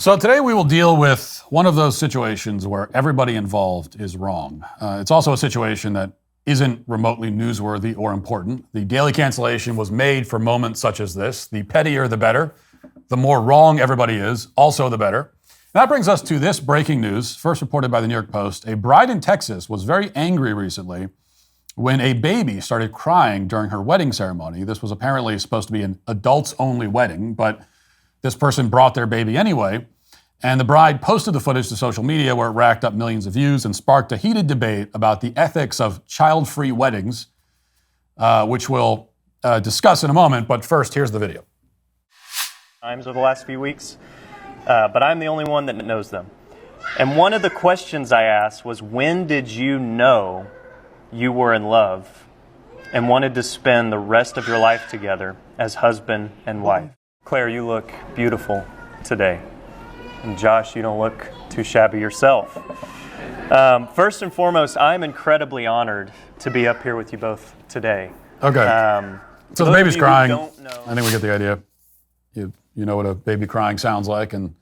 So today we will deal with one of those situations where everybody involved is wrong. It's also a situation that isn't remotely newsworthy or important. The daily cancellation was made for moments such as this. The pettier, the better. The more wrong everybody is, also the better. And that brings us to this breaking news, first reported by the New York Post. A bride in Texas was very angry recently when a baby started crying during her wedding ceremony. This was apparently supposed to be an adults-only wedding, but this person brought their baby anyway. And the bride posted the footage to social media where it racked up millions of views and sparked a heated debate about the ethics of child-free weddings, which we'll discuss in a moment. But first, here's the video. Times over the last few weeks, but I'm the only one that knows them. And one of the questions I asked was, when did you know you were in love and wanted to spend the rest of your life together as husband and wife? Claire, you look beautiful today. And Josh, you don't look too shabby yourself. First and foremost, I'm incredibly honored to be up here with you both today. Okay. So the baby's crying. I think we get the idea. You know what a baby crying sounds like. And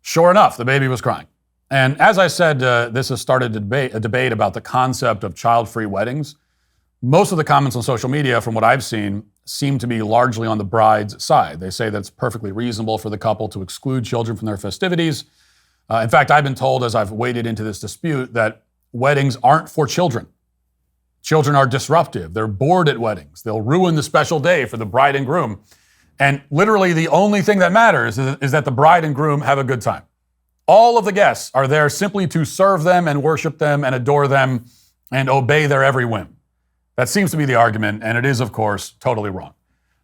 sure enough, the baby was crying. And as I said, this has started a debate about the concept of child-free weddings. Most of the comments on social media, from what I've seen, seem to be largely on the bride's side. They say that it's perfectly reasonable for the couple to exclude children from their festivities. In fact, I've been told as I've waded into this dispute that weddings aren't for children. Children are disruptive. They're bored at weddings. They'll ruin the special day for the bride and groom. And literally the only thing that matters is that the bride and groom have a good time. All of the guests are there simply to serve them and worship them and adore them and obey their every whim. That seems to be the argument, and it is, of course, totally wrong.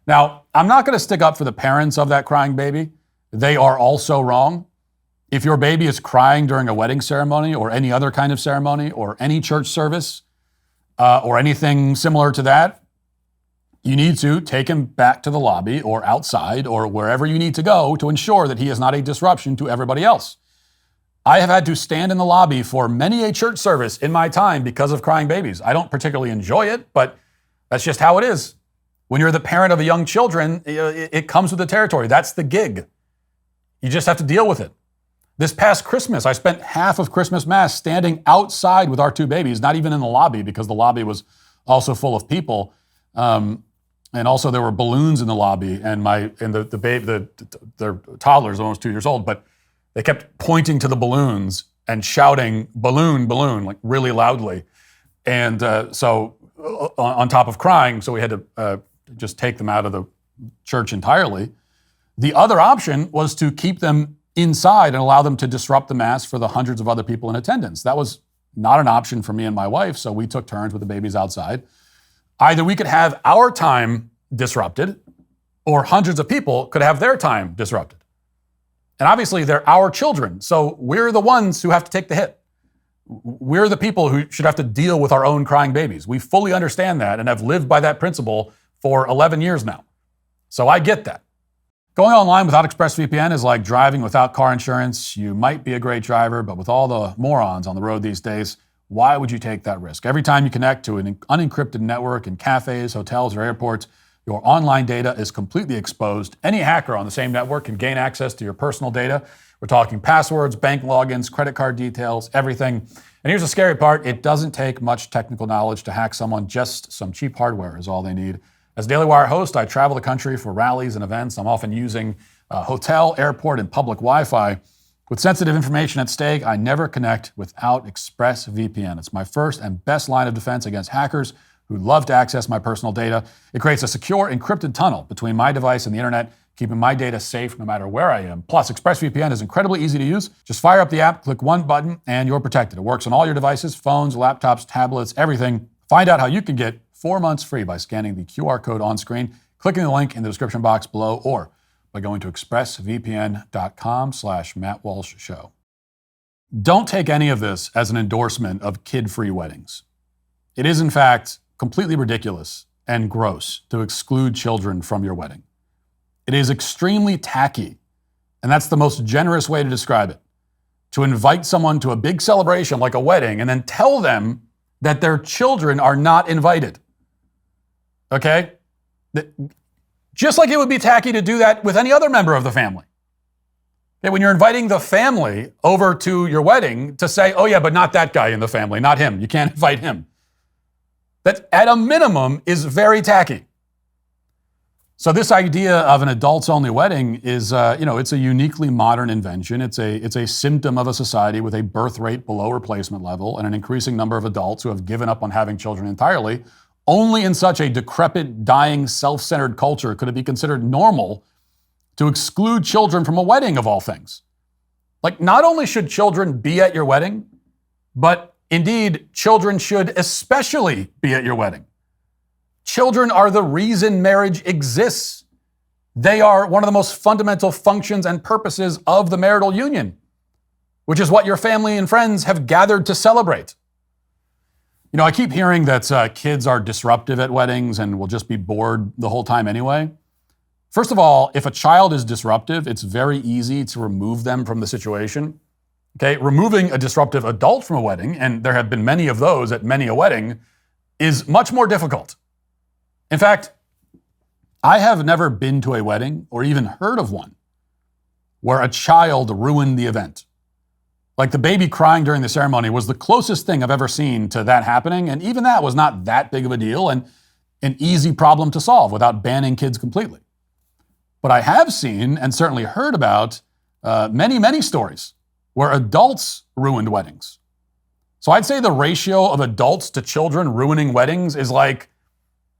Now, I'm not going to stick up for the parents of that crying baby. They are also wrong. If your baby is crying during a wedding ceremony or any other kind of ceremony or any church service or anything similar to that, you need to take him back to the lobby or outside or wherever you need to go to ensure that he is not a disruption to everybody else. I have had to stand in the lobby for many a church service in my time because of crying babies. I don't particularly enjoy it, but that's just how it is. When you're the parent of young children, it comes with the territory. That's the gig. You just have to deal with it. This past Christmas, I spent half of Christmas Mass standing outside with our two babies, not even in the lobby because the lobby was also full of people. And also there were balloons in the lobby, and the baby, their toddler is almost 2 years old, but they kept pointing to the balloons and shouting, "Balloon, balloon," like really loudly. And so on top of crying, so we had to just take them out of the church entirely. The other option was to keep them inside and allow them to disrupt the Mass for the hundreds of other people in attendance. That was not an option for me and my wife, so we took turns with the babies outside. Either we could have our time disrupted, or hundreds of people could have their time disrupted. And obviously, they're our children, so we're the ones who have to take the hit. We're the people who should have to deal with our own crying babies. We fully understand that and have lived by that principle for 11 years now. So I get that. Going online without ExpressVPN is like driving without car insurance. You might be a great driver, but with all the morons on the road these days, why would you take that risk? Every time you connect to an unencrypted network in cafes, hotels, or airports, your online data is completely exposed. Any hacker on the same network can gain access to your personal data. We're talking passwords, bank logins, credit card details, everything. And here's the scary part. It doesn't take much technical knowledge to hack someone. Just some cheap hardware is all they need. As Daily Wire host, I travel the country for rallies and events. I'm often using hotel, airport, and public Wi-Fi. With sensitive information at stake, I never connect without ExpressVPN. It's my first and best line of defense against hackers who love to access my personal data. It creates a secure, encrypted tunnel between my device and the internet, keeping my data safe no matter where I am. Plus, ExpressVPN is incredibly easy to use. Just fire up the app, click one button, and you're protected. It works on all your devices, phones, laptops, tablets, everything. Find out how you can get 4 months free by scanning the QR code on screen, clicking the link in the description box below, or by going to expressvpn.com/Matt Walsh Show. Don't take any of this as an endorsement of kid-free weddings. It is, in fact, completely ridiculous and gross to exclude children from your wedding. It is extremely tacky, and that's the most generous way to describe it. To invite someone to a big celebration like a wedding and then tell them that their children are not invited. Okay? Just like it would be tacky to do that with any other member of the family. Okay, when you're inviting the family over to your wedding to say, oh yeah, but not that guy in the family, not him. You can't invite him. That at a minimum is very tacky. So this idea of an adults-only wedding is, it's a uniquely modern invention. It's a symptom of a society with a birth rate below replacement level and an increasing number of adults who have given up on having children entirely. Only in such a decrepit, dying, self-centered culture could it be considered normal to exclude children from a wedding of all things. Like, not only should children be at your wedding, but indeed, children should especially be at your wedding. Children are the reason marriage exists. They are one of the most fundamental functions and purposes of the marital union, which is what your family and friends have gathered to celebrate. You know, I keep hearing that kids are disruptive at weddings and will just be bored the whole time anyway. First of all, if a child is disruptive, it's very easy to remove them from the situation. Okay, removing a disruptive adult from a wedding, and there have been many of those at many a wedding, is much more difficult. In fact, I have never been to a wedding or even heard of one where a child ruined the event. Like, the baby crying during the ceremony was the closest thing I've ever seen to that happening, and even that was not that big of a deal and an easy problem to solve without banning kids completely. But I have seen and certainly heard about many, many stories where adults ruined weddings. So I'd say the ratio of adults to children ruining weddings is like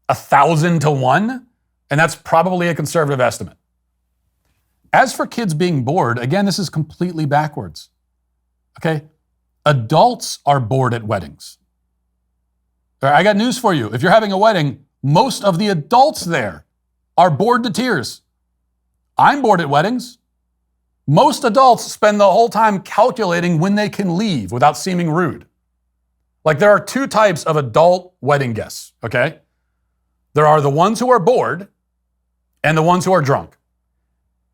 1,000 to 1, and that's probably a conservative estimate. As for kids being bored, again, this is completely backwards. Okay? Adults are bored at weddings. All right, I got news for you. If you're having a wedding, most of the adults there are bored to tears. I'm bored at weddings. Most adults spend the whole time calculating when they can leave without seeming rude. Like, there are two types of adult wedding guests, okay? There are the ones who are bored and the ones who are drunk.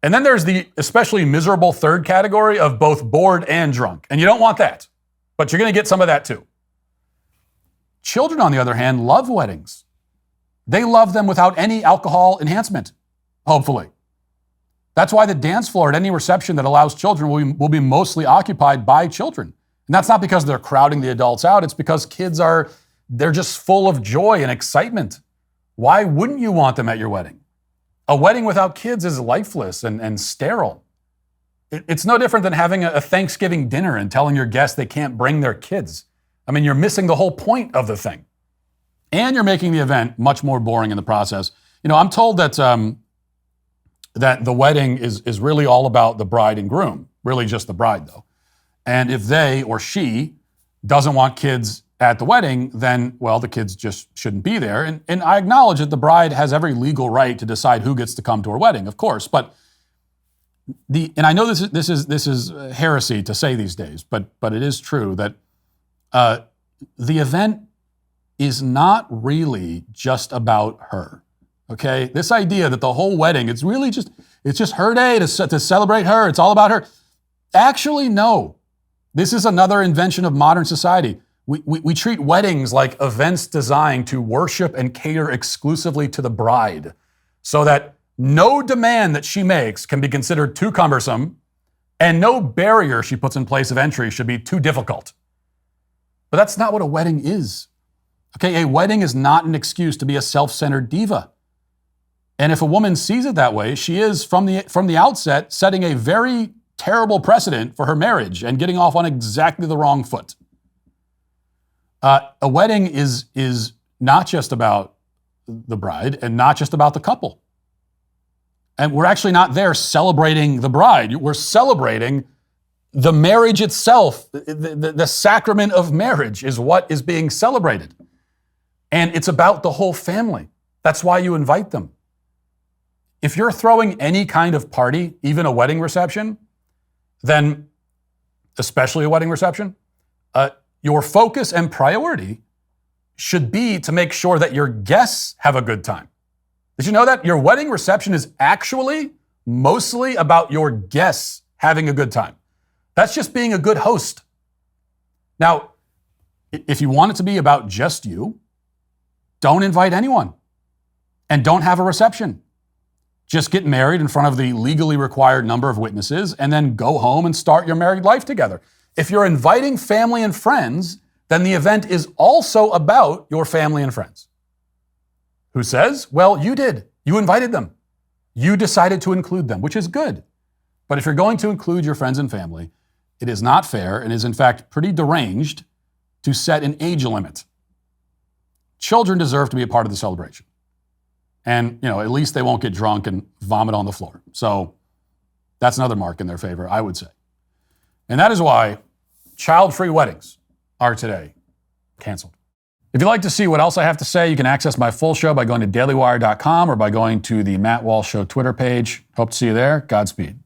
And then there's the especially miserable third category of both bored and drunk. And you don't want that, but you're going to get some of that too. Children, on the other hand, love weddings. They love them without any alcohol enhancement, hopefully. That's why the dance floor at any reception that allows children will be mostly occupied by children. And that's not because they're crowding the adults out. It's because they're just full of joy and excitement. Why wouldn't you want them at your wedding? A wedding without kids is lifeless and sterile. It's no different than having a Thanksgiving dinner and telling your guests they can't bring their kids. I mean, you're missing the whole point of the thing. And you're making the event much more boring in the process. You know, I'm told that the wedding is really all about the bride and groom, really just the bride though. And if they or she doesn't want kids at the wedding, then, well, the kids just shouldn't be there. And I acknowledge that the bride has every legal right to decide who gets to come to her wedding, of course. But and I know this is heresy to say these days, but it is true that the event is not really just about her. Okay, this idea that the whole wedding, it's just her day to celebrate her. It's all about her. Actually, no. This is another invention of modern society. We treat weddings like events designed to worship and cater exclusively to the bride, so that no demand that she makes can be considered too cumbersome, and no barrier she puts in place of entry should be too difficult. But that's not what a wedding is. Okay, a wedding is not an excuse to be a self-centered diva. And if a woman sees it that way, she is, from the outset, setting a very terrible precedent for her marriage and getting off on exactly the wrong foot. A wedding is not just about the bride and not just about the couple. And we're actually not there celebrating the bride. We're celebrating the marriage itself. The sacrament of marriage is what is being celebrated. And it's about the whole family. That's why you invite them. If you're throwing any kind of party, even a wedding reception, then, especially a wedding reception, your focus and priority should be to make sure that your guests have a good time. Did you know that? Your wedding reception is actually mostly about your guests having a good time. That's just being a good host. Now, if you want it to be about just you, don't invite anyone and don't have a reception. Just get married in front of the legally required number of witnesses and then go home and start your married life together. If you're inviting family and friends, then the event is also about your family and friends. Who says? Well, you did. You invited them. You decided to include them, which is good. But if you're going to include your friends and family, it is not fair and is in fact pretty deranged to set an age limit. Children deserve to be a part of the celebration. And, at least they won't get drunk and vomit on the floor. So that's another mark in their favor, I would say. And that is why child-free weddings are today canceled. If you'd like to see what else I have to say, you can access my full show by going to dailywire.com or by going to the Matt Walsh Show Twitter page. Hope to see you there. Godspeed.